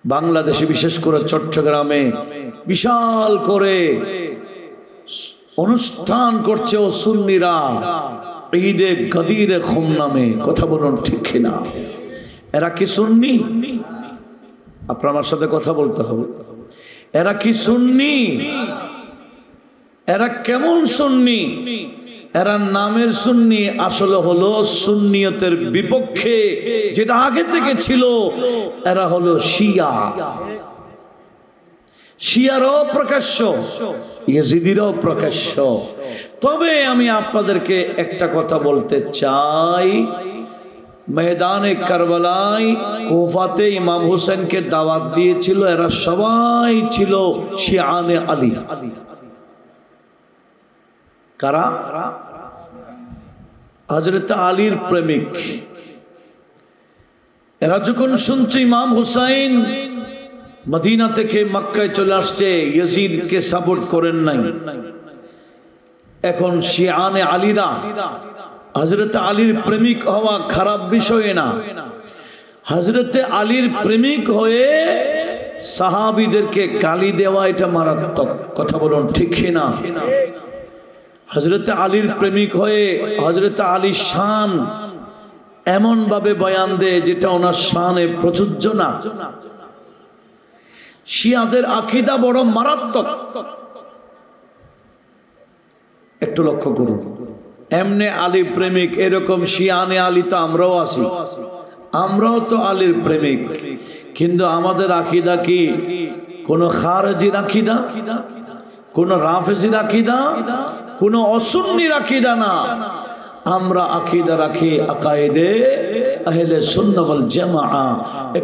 বাংলাদেশে বিশেষ করে চট্টগ্রামে বিশাল করে অনুষ্ঠান করছে ও সুন্নিরা ঈদে গদিরে খুম নামে। কথা বলুন ঠিক কিনা? এরা কি সুন্নি? আপনার আমার সাথে কথা বলতে হবে। এরা কি সুন্নি? এরা কেমন সুন্নি? এরা নামের সুন্নি, আসলে হলো সুন্নিয়তের বিপক্ষে, যেটা আগে থেকে ছিল। এরা হলো শিয়া। শিয়ারও প্রকাশ্য, ইয়েজিদিরও প্রকাশ্য। তবে আমি আপনাদেরকে একটা কথা বলতে চাই, ময়দানে কারবালায় কুফাতে ইমাম হোসেনকে দাওয়াত দিয়েছিল, এরা সবাই ছিল শিয়ানে আলী। কারা? হযরত আলীর প্রেমিক। এরা যখন শুনছে ইমাম হুসাইন মদিনা থেকে মক্কায় চলে আসছে, ইয়াজিদকে সাপোর্ট করেন নাই, এখন শিয়ানে আলীরা হযরত আলীর প্রেমিক হওয়া খারাপ বিষয় না। হযরত আলীর প্রেমিক হয়ে সাহাবীদেরকে গালি দেওয়া এটা মারাত্মক। কথা বলুন ঠিক কিনা? হযরত আলীর প্রেমিক হয়ে হযরত আলীর শান এমন ভাবে বয়ান দেয় যেটা ওনার শানে প্রযোজ্য না। শিয়াদের আকীদা বড় মারাত্মক, একটু লক্ষ্য করুন। এমনি আলী প্রেমিক, এরকম শিয়ানে আলী তো আমরাও আছি, আমরাও তো আলীর প্রেমিক, কিন্তু আমাদের আকীদা কি কোন খারজির আকীদা, কোন রাফেজির আকীদা, কোন অসুন্নির আকীদা না। আমরা আকীদা রাখি আকায়েদে আহলে সুন্নাহ ওয়াল জামাআহ।